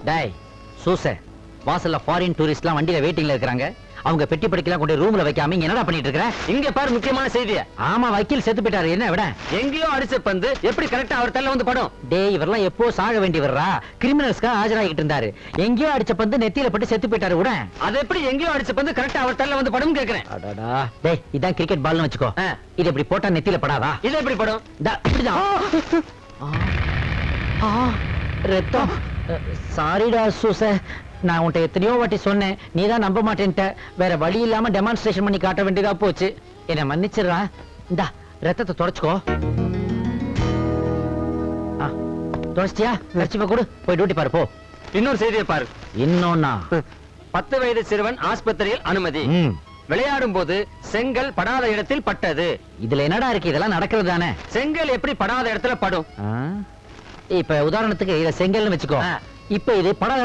டேய் சூச, வாசல்ல ஃபாரின் டூரிஸ்ட்லாம் வண்டியில வெயிட்டிங்ல இருக்காங்க. அவங்க பெட்டி படிக்கலாம் கொண்டு ரூம்ல வைக்காம இங்க என்னடா பண்ணிட்டு இருக்கற? இங்க பாரு முக்கியமான செய்தி. ஆமா, வக்கீல் செத்து போயிட்டாரு. என்ன விட? எங்கேயோ அடிச்ச பந்து எப்படி கரெக்டா அவர் தள்ள வந்து படும்? டேய் இவரெல்லாம் எப்போ சாக வேண்டியவரா? கிரிமினல்ஸ்க்கு ஆஜராகிட்டு இருந்தாரு. எங்கேயோ அடிச்ச பந்து நெத்தியில பட்டு செத்து போயிட்டாரு. விட அது எப்படி எங்கேயோ அடிச்ச பந்து கரெக்டா அவர் தள்ள வந்து படும் கேக்குறேன். அடடா டேய், இதான் கிரிக்கெட் பால்னு வச்சுக்கோ. இது இப்படி போட்டா நெத்தியில படாதா? இது எப்படி படும்? இப்படிதான். ரத்தம். சாரிடா சூச, நான் உன்கிட்ட எத்தனையோ வாட்டி சொன்னேன், நீதான் நம்ப மாட்டேன்ட்ட. வேற வழி இல்லாம டெமான்ஸ்ட்ரேஷன் பண்ணி காட்ட வேண்டியதா போச்சு. என்ன மன்னிச்சிடுறா. இந்தா ரத்தத்தை தொடச்சுக்கோ. தொடச்சியா? கர்ச்சிப்பை கொடு, போய் டியூட்டி பாரு போ. இன்னொரு செய்தியை பாரு. இன்னொன்னா? 10 வயது சிறுவன் ஆஸ்பத்திரியில் அனுமதி. விளையாடும் போது செங்கல் படாத இடத்தில் பட்டது. இதுல என்னடா இருக்கு? இதெல்லாம் நடக்கிறது தானே. செங்கல் எப்படி படாத இடத்துல படும்? இப்ப உதாரணத்துக்கு இத செங்கல்னு வச்சுக்கோ. இப்ப இது படாத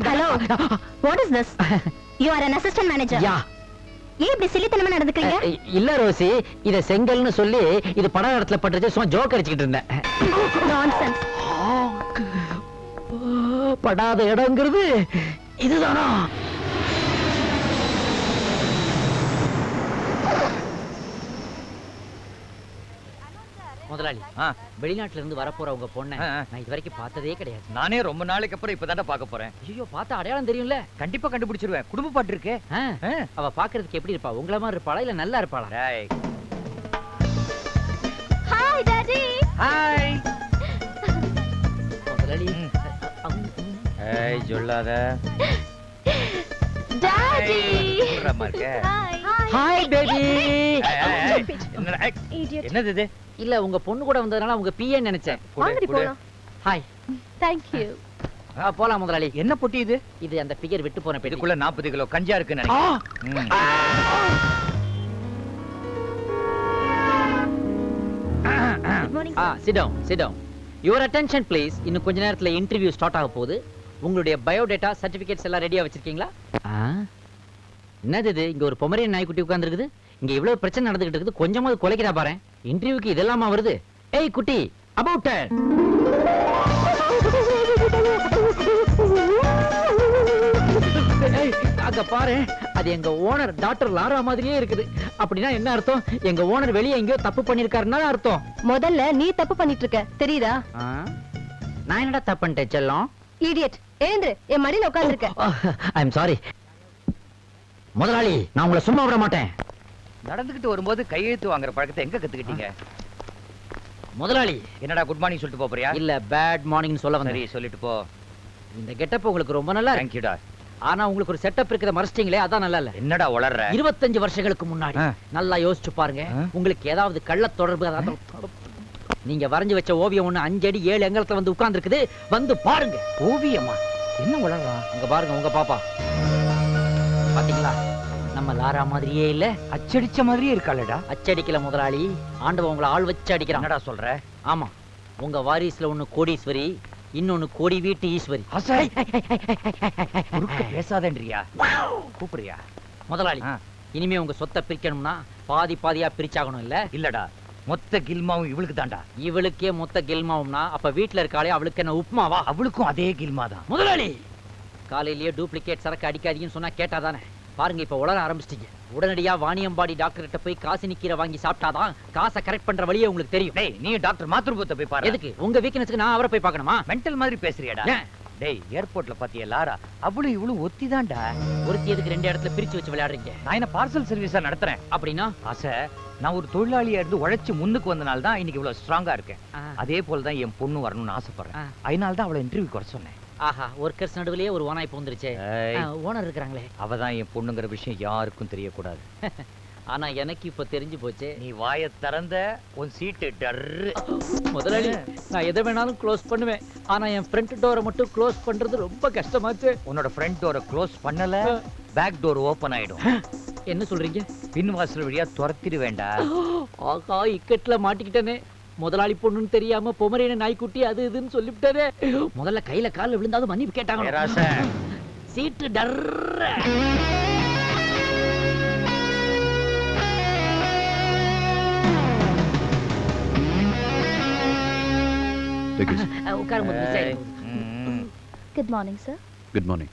Hello, what is this? You are an assistant manager. யா. ஏன் இப்படி சில்லித்தனமா நடந்துக்கிறீங்க? இல்ல ரோசி, இத செங்கல்னு சொல்லி இது படாத இடத்துல பட்டுச்சு, சும்மா ஜோக் அடிச்சிட்டு இருந்தேன். Nonsense. படாத இடம்ங்கிறது இதுதானா? முதலாளி, வெளிநாட்டுல இருந்து வரப்போற உங்க பொண்ணை நான் இது வரைக்கும் பார்த்ததே கிடையாது. நானே ரொம்ப நாளைக்கு அப்புறம் இப்பதான்டா பார்க்க போறேன். ஐயோ, பார்த்தா அடையாளம் தெரியும்ல? கண்டிப்பா கண்டுபிடிச்சிருவேன். குடும்ப பாட்டு இருக்கே. அவ பாக்குறதுக்கு எப்படி இருப்பா? உங்கள மாதிரி இருப்பாளா இல்ல நல்லா இருப்பாளா? Hi daddy. ஹாய் முதலாளி. ஏய் சொல்லாத. Daddy. Hi baby. என்னது இது? இல்ல, உங்க பொண்ணு கூட வந்ததனால உங்க பிஏ நினைச்சேன். வாங்கடி போலாம். ஹாய். Thank you. போலாம் முதலாளி. என்ன பொட்டி இது? இது அந்த ஃபிகர் விட்டு போன பெட்டி. இதுக்குள்ள 40 கிலோ கஞ்சா இருக்குன்னு நினைக்கிறேன். Good morning. sit down, sit down. Your attention please. இன்னும் கொஞ்ச நேரத்துல இன்டர்வியூ ஸ்டார்ட் ஆக போகுது. உங்களுடைய பயோடேட்டா சர்டிபிகேட்ஸ் எல்லாம் ரெடியா வச்சிருக்கீங்களா? என்னது இது? இங்க ஒரு பொமரியன் நாய்க்குட்டி உட்கார்ந்திருக்குது. இங்க இவ்வளவு பிரச்சனை நடந்துகிட்டு இருக்குது, கொஞ்சமாவது குலைக்கிறா பாரு. இன்டர்வியூக்கு இதெல்லாமா வருது? ஏய் குட்டி, அபௌட் அங்க பாரு, அது எங்க ஓனர் டாக்டர் லாரா மாதிரியே இருக்குது. அப்படின்னா என்ன அர்த்தம்? எங்க ஓனர் வெளியே எங்கேயோ தப்பு பண்ணிருக்காருன்னா அர்த்தம். முதல்ல நீ தப்பு பண்ணிட்டு இருக்க தெரியுதா? நான் என்னடா தப்பு பண்ணிட்டேன் செல்லம்? Idiot. ஏந்திரு, என் மடியில உட்கார்ந்திருக்க. ஐ அம் சாரி. முதலாளி, நான் உங்களை சும்மா விட மாட்டேன். நடந்துகிட்டு வரும்போது கையெழுத்து வாங்குற பழக்கத்தை எங்க கத்துக்கிட்டீங்க? முதலாளி. என்னடா குட் மார்னிங் சொல்லிட்டு போறியா? இல்ல, பேட் மார்னிங் சொல்ல வந்தேன். சரி சொல்லிட்டு போ. இந்த கெட்டப் உங்களுக்கு ரொம்ப நல்லா இருக்கு. Thank you டா. ஆனா உங்களுக்கு ஒரு செட்டப் இருக்குத மறச்சிட்டீங்களே, அதான் நல்லா இல்ல. என்னடா உளறற? 25 வருஷங்களுக்கு முன்னாடி நல்லா யோசிச்சு பாருங்க. உங்களுக்கு ஏதாவது கள்ள தொடர்பு நீங்க வரைஞ்சு வச்ச ஓவியம் ஒண்ணு 5 அடி 7 அங்குலத்துல வந்து உட்கார்ந்து இருக்குது. வந்து பாருங்க. ஓவியமா? என்ன உளறறா? அங்க பாருங்க, உங்க பாப்பா. பாத்தீங்களா? நம்ம லாரா மாதிரியே இல்ல? அச்சடிச்ச மாதிரியே இருக்காளடா. அச்சடிக்கல முதலாளி, ஆண்டவன் உங்களை ஆள் வச்சு அடிக்கிறான். என்னடா சொல்ற? ஆமா, உங்க வாரிசுல ஒண்ணு கோடீஸ்வரி, இன்னொன்னு கோடி வீட்டு ஈஸ்வரி. பேசாதேன்றியா? கூப்பிடுறியா? முதலாளி, இனிமே உங்க சொத்தை பிரிக்கணும்னா பாதி பாதியா பிரிச்சாகணும் இல்ல? இல்லடா, மொத்த கில்மாவும் இவளுக்கு தான்டா. இவளுக்கே மொத்த கில்மாவும்னா அப்ப வீட்டுல இருக்காளே அவளுக்கு என்ன உப்புமாவா? அவளுக்கும் அதே கில்மா தான். முதலாளி, காலையிலேயே டூப்ளிகேட் சரக்கு அடிக்காதீங்கன்னு சொன்னா கேட்டாதானே? பாருங்க, இப்ப உளர ஆரம்பிச்சிட்டீங்க. உடனடியா வாணியம்பாடி டாக்டர் கிட்ட போய் காசி நிக்கிற வாங்கி சாப்பிட்டாதான் காசை கரெக்ட் பண்ற வழியே உங்களுக்கு தெரியும். டேய், நீ டாக்டர் மாத்ருபத்தை போய் பாரு. எதுக்கு? உங்க வீக்னஸ்க்கு நான் அவரை போய் பார்க்கணுமா? மென்டல் மாதிரி பேசுறியாடா? டேய், ஏர்போர்ட்ல பாத்தியா லாரா? அவளும் இவளும் ஒத்திதான்டா. ஒருத்தி எதுக்கு 2 இடத்துல பிரிச்சு வச்சு விளையாடுறீங்க? நான் என்ன பார்சல் சர்வீஸா நடத்துறேன்? அப்படின்னா ஆசை, நான் ஒரு தொழிலாளியா இருந்து உழைச்சு முன்னுக்கு வந்தனால தான் இன்னைக்கு இவ்வளவு ஸ்ட்ராங்கா இருக்கேன். அதே போல தான் என் பொண்ணு வரணும்னு ஆசைப்படுறேன். அதனால தான் அவளை இன்டர்வியூ வர சொன்னேன். ஆஹா, ஒர்க்கர்ஸ் நடுவுலயே ஒரு ஓனாய் பூந்துருச்சே. ஓனர் இருக்காங்களே, அவதான் என் பொண்ணுங்கிற விஷயம் யாருக்கும் தெரியக்கூடாது. ஆனா எனக்கு இப்ப தெரிஞ்சு போச்சு. நீ வாயை திறந்த உன் சீட்டு டர்ரு. முதலாளி, நான் எதை வேணாலும் க்ளோஸ் பண்ணுவேன். ஆனா என் ஃப்ரண்ட் டோரை மட்டும் க்ளோஸ் பண்றது ரொம்ப கஷ்டமாச்சு. உன்னோட ஃப்ரண்ட் டோரை க்ளோஸ் பண்ணல, பேக் டோர் ஓபன் ஆயிடும். என்ன சொல்றீங்க? பின் வாசல் வழியா துரத்திடு வேண்டாம். ஆகா, இக்கட்ல மாட்டிக்கிட்டனே. முதலாளி பொண்ணுன்னு தெரியாம பொமரேன நாய்க்குட்டி அது இதுன்னு சொல்லிவிட்டாரே. முதல்ல கையில கால்ல விழுந்தாலும் மன்னிப்பு கேட்டாங்க. சீட்டு டர்ற. Take it. உட்காருங்க மிஸ் ஆயிடும். Good morning sir. Good morning.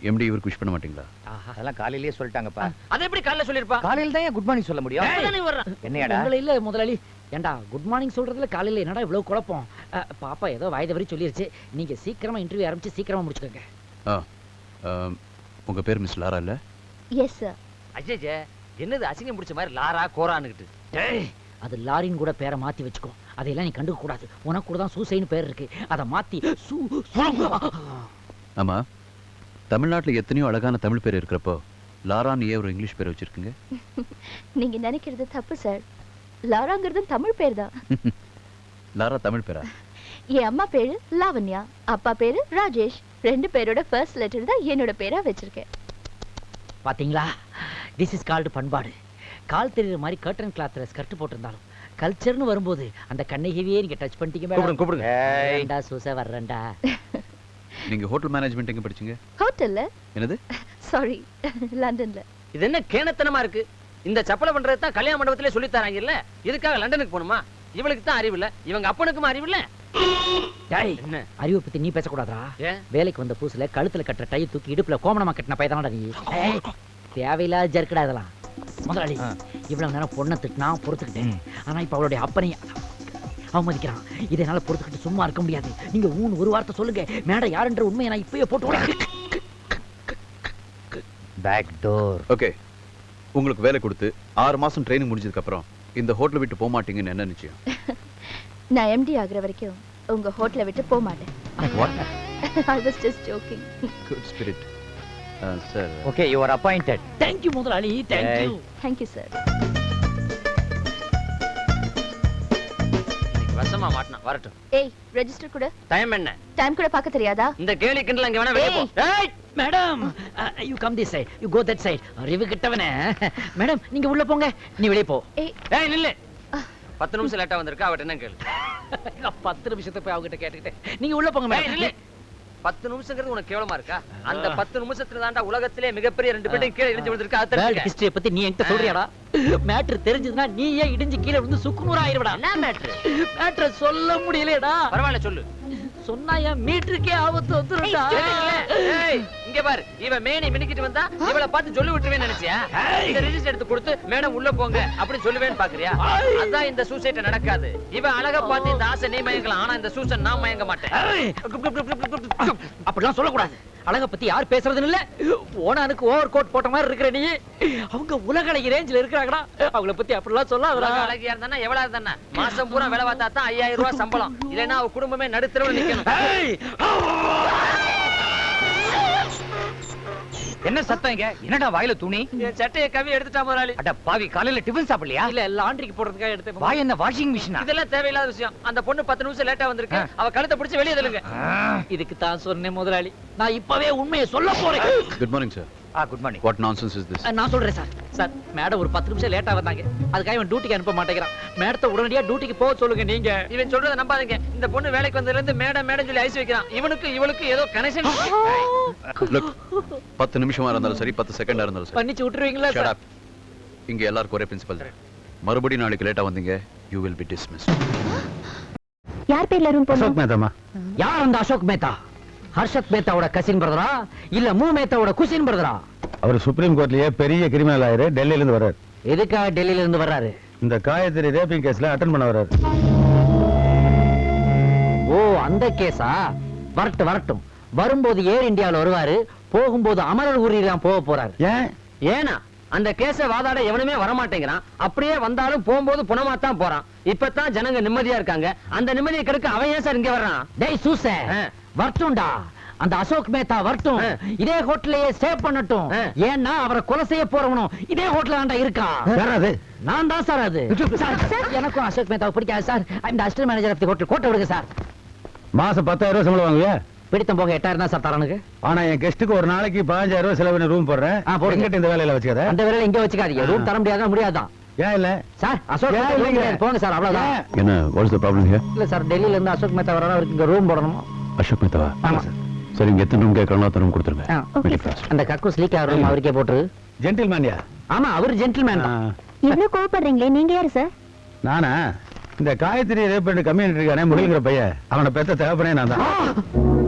MD இவருக்கு விஷ் பண்ண மாட்டீங்களா? ஆஹா. அதெல்லாம் காலையிலேயே சொல்லிட்டாங்கப்பா. அதை எப்படி காலைல சொல்லிருப்பா? காலையில தான் குட் மார்னிங் சொல்ல முடியும். தானே வர்றான். என்னையாடா? உங்களை இல்ல முதலாளி. ஏண்டா குட் மார்னிங் சொல்றதுல காலையில என்னடா இவ்வளவு குழப்பம்? பாப்பா ஏதோ வாய் தவறி சொல்லிருச்சு. நீங்க சீக்கிரமா இன்டர்வியூ ஆரம்பிச்சு சீக்கிரமா முடிச்சுக்கோங்க. உங்க பேர் மிஸ் லாரா இல்ல? Yes sir. அஜய் என்னது அசிங்கம் பிடிச்ச மாதிரி லாரா கோரான்னுகிட்டு. டேய், அது லாரின் கூட பேரை மாத்தி வச்சுக்கோ. அதையெல்லாம் நீ கண்டுக்க கூடாது. உனக்கு கூட தான் சூசைன்னு பேர் இருக்கு. அதை மாத்தி ஆமா, தமிழ்நாட்டுல எத்தனையோ அழகான தமிழ் பேர் இருக்கிறப்போ லாரான்னு ஏன் ஒரு இங்கிலீஷ் பேர் வச்சிருக்கீங்க? நீங்க நினைக்கிறது தப்பு சார். லாராங்கிறது தமிழ் பேர் தான். லாரா தமிழ் பேரா? என் அம்மா பேரு லாவண்யா, அப்பா பேரு ராஜேஷ். ரெண்டு பேரோட ஃபர்ஸ்ட் லெட்டர் தான் என்னோட பேரா வச்சிருக்கேன். பாத்தீங்களா? திஸ் இஸ் கால்டு பண்பாடு. கால் தெரியுற மாதிரி கர்டன் கிளாத்ல ஸ்கர்ட் போட்டிருந்தாலும் கல்ச்சர்னு வரும்போது அந்த கண்ணகிவியே நீங்க டச் பண்ணிட்டீங்க மேடம். கூப்பிடுங்க. வேண்டா சூசை வர்றேன்டா. நீங்க ஹோட்டல் மேனேஜ்மெண்ட் எங்க படிச்சீங்க? ஹோட்டல்ல? என்னது? சாரி, லண்டன்ல. இது என்ன கேணத்தனமா இருக்கு? இந்த சப்பலை பண்றது தான் கல்யாண மண்டபத்திலே சொல்லி தராங்க இல்ல? இதுக்காக லண்டனுக்கு போகணுமா? இவளுக்கு தான் அறிவு இல்ல, இவங்க அப்பனுக்கும் அறிவு இல்ல. டேய், என்ன அறிவை பத்தி நீ பேசக்கூடாதா? ஏன்? வேலைக்கு வந்த புதுசுல கழுத்துல கட்டுற டை தூக்கி இடுப்புல கோமணமா கட்டின பையதானடா நீ. ஏய், தேவையில்லாத ஜர்க்கடா இதெல்லாம். முதலாளி இவ்வளவு நேரம் பொண்ணை திட்டினா பொறுத்துக்கிட்டேன். ஆனா இப்ப அவளுடைய அப்பனை அவமதிக்கிறான். இதை என்னால பொறுத்துக்கிட்டு சும்மா இருக்க முடியாது. நீங்க ஒரு வார்த்தை சொல்லுங்க. மேடம் யாருன்ற உண்மையை நான் இப்பயே போட்டு பேக் டோர். ஓகே, உங்களுக்கு வேலை கொடுத்து 6 மாசம் ட்ரைனிங் முடிஞ்சதுக்கு அப்புறம் இந்த ஹோட்டலை விட்டு போக மாட்டீங்கன்னு என்ன நிச்சயம்? நான் எம்டி ஆகுற வரைக்கும் உங்க ஹோட்டலை விட்டு போக மாட்டேன். I was just joking. Good spirit. Sir, okay, you are appointed. Thank you முதலாளி. Thank you. Thank you, sir. வசமா மாட்டணும் வரட்டும். ஏய், ரெஜிஸ்டர் கூட. டைம் என்ன? டைம் கூட பார்க்க தெரியாதா? இந்த கேலி கிண்டல் அங்க வேணா வெளிய போ. ஏய், madam, you come this side. You go that side. அறிவு கிட்டவனே. மேடம் நீங்க உள்ள போங்க. நீ வெளிய போ. ஏய், ஏய் நில்லு. 10 நிமிஷம் லேட்டா வந்திருக்கா, அவட்ட என்ன கேளு. 10 நிமிஷத்தை போய் அவகிட்ட கேட்டுக்கிட்டேன். நீங்க உள்ள போங்க ஏய் நில்லு. மேடம். 10 நிமிஷங்கிறது உனக்கு கேவலமா இருக்கா? அந்த 10 நிமிஷத்துல தான்டா உலகத்திலே மிகப்பெரிய 2 பேரும் கீழே இடிஞ்சு விழுந்திருக்கா. அது வேர்ல்ட் தெரிஞ்சுக்க. ஹிஸ்டரியை பத்தி நீ என்கிட்ட சொல்றியாடா? மேட்டர் தெரிஞ்சதுன்னா நீ ஏன் இடிஞ்சு கீழே விழுந்து சுக்குநூறா ஆயிருவடா? என்ன மேட்ரு? மேட்டரை சொல்ல முடியலடா. பரவாயில்ல சொல்லு. சொன்னா என் மீட்டருக்கே ஆபத்து வந்துருடா. ஏய், இங்க பாரு, இவ மேனி மினிக்கிட்டு வந்தா இவள பார்த்து சொல்லி விட்டுருவேன்னு நினைச்சியா? இந்த ரெஜிஸ்டர் எடுத்து கொடுத்து மேடம் உள்ள போங்க அப்படி சொல்லுவேன்னு பாக்குறியா? அதான் இந்த சூசைட் நடக்காது. இவ அழகா பார்த்து இந்த ஆசை நீ மயங்கலாம், ஆனா இந்த சூசன் நான் மயங்க மாட்டேன். அப்படிலாம் சொல்லக்கூடாது. அழக பத்தி யார் பேசுறதுன்னு இல்ல. ஓனானுக்கு ஓவர் கோட் போட்ட மாதிரி இருக்கிற நீ. அவங்க உலக அழகி ரேஞ்சில இருக்கிறாங்கடா. அவங்கள பத்தி அப்படிலாம் சொல்லாதடா. உலக அழகியா இருந்தா எவ்வளவு இருந்தா மாசம் பூரா வேலை பார்த்தா தான் 5000 ரூபாய் சம்பளம். இல்லைன்னா அவ குடும்பமே நடுத்தரவுல நிக்கணும். என்ன சத்தம் இங்க? என்னடா வாயில துணி? என் சட்டையை கவி எடுத்துட்டா முதலாளி. அட பாவி, காலையில டிபன் சாப்பிடலையா? இல்ல லாண்டரிக்கு போடுறதுக்காக எடுத்து வாய் என்ன வாஷிங் மிஷினா? இதெல்லாம் தேவையில்லாத விஷயம். அந்த பொண்ணு 10 நிமிஷம் லேட்டா வந்திருக்கு. அவ கழுத்தை பிடிச்சு வெளியே தள்ளுங்க. இதுக்கு தான் சொன்னேன் முதலாளி. நான் இப்பவே உண்மையை சொல்ல போறேன். Good morning sir. Good morning. What nonsense is this? நான் சொல்றேன் சார். சார், மேடம் ஒரு 10 நிமிஷம் லேட்டா வந்தாங்க. அதுக்காக இவன் டியூட்டிக்கு அனுப்ப மாட்டேங்கிறான். மேடத்தை உடனடியா டியூட்டிக்கு போக சொல்லுங்க நீங்க. இவன் சொல்றத நம்பாதீங்க. இந்த பொண்ணு வேலைக்கு வந்ததுல இருந்து மேடம் மேடம் சொல்லி ஐஸ் வைக்கிறான். இவனுக்கு ஏதோ கனெக்ஷன். லுக், 10 நிமிஷமா இருந்தாலும் சரி, 10 செகண்டா இருந்தாலும் சரி. பண்ணிச்சு விட்டுருவீங்களா Shut சார்? up. இங்க எல்லாருக்கும் ஒரே பிரின்சிபல் தான். மறுபடியும் நாளைக்கு லேட்டா வந்தீங்க, you will be dismissed. யார் பேர்ல ரூம் போறோம்? மேதாமா. யார் அந்த அசோக் மேத்தா? ஹர்ஷத் மேத்தாவோட கசின் பிரதரா இல்ல மூ மேத்தாவோட குசின் பிரதரா? அவர் சுப்ரீம் கோர்ட்லயே பெரிய கிரிமினல் ஆயரு, டெல்லியில இருந்து வர்றாரு. எதுக்காக டெல்லியில இருந்து வர்றாரு? இந்த காயத்ரி ரேப்பிங் கேஸ்ல அட்டெண்ட் பண்ண வர்றாரு. ஓ, அந்த கேஸா? வரட்டும். வரும்போது ஏர் இந்தியாவுல வருவாரு, போகும்போது அமரர் ஊரிலாம் போக போறாரு. ஏன்? ஏனா அந்த கேஸ வாதாட எவனுமே வர மாட்டேங்கிறான். அப்படியே வந்தாலும் போகும்போது புனமாத்தான் போறான். இப்பதான் ஜனங்க நிம்மதியா இருக்காங்க. அந்த நிம்மதியை கெடுக்க அவன் ஏன் சார் இங்க வர்றான்? டேய் சூசே, வரட்டும்டா. அந்த அசோக் மேத்தா வரட்டும். இதே ஹோட்டலையே ஸ்டே பண்ணட்டும். ஏன்னா அவரை கொலை செய்ய போறவனும் இதே ஹோட்டல்ல தான்டா இருக்கான். நான் தான் சார் அது. சார், எனக்கும் அசோக் மேத்தாவை பிடிக்காது சார். இந்த assistant manager of the hotel கோட்டை விடுங்க சார். மாசம் 10,000 ரூபாய் சம்பளம் வாங்குவியா? பிடித்தம் போக 8,000 தான் சார் தரனுக்கு. ஆனா என் கெஸ்ட்டுக்கு ஒரு நாளைக்கு 15,000 ரூபாய் செலவு பண்ணி ரூம் போடுறேன். போடுங்க. எங்கிட்ட இந்த வேலையில வச்சுக்காத. அந்த வேலையில இங்க வச்சுக்காதீங்க. ரூம் தர முடியாதான். ஏன் இல்ல? சார், அசோக் ஏன் மேத்தா இல்லைங்க? போங்க சார், அவ்வளவுதான். என்ன, what is the problem here? இல்ல சார், டெல்லியில இருந்து அசோக் மேத்தா வராரு, அவருக்கு இங்க ரூம் போடணும். அசோக் மேத்தாவா? ஆமா. சரி, இங்க எத்தனை ரூம் கேட்கறாங்களோ அத்தனை ரூம் கொடுத்துருங்க. Okay, Very sir. fast. அந்த கக்கூஸ் லீக் ஆகிற ரூம் அவருக்கே போட்டுரு. ஜென்டில்மேன்யா? ஆமா, அவர் ஜென்டில்மேன் தான். இவ்ளோ கோவப்படுறீங்களே, நீங்க யாரு சார்? நானா? இந்த காயத்ரி ரேப் பண்ணி கம்யூனிட்டி இருக்கானே முகில்ங்கிற பையன் அவனை பெத்த தேவைப்பனே நான் தான்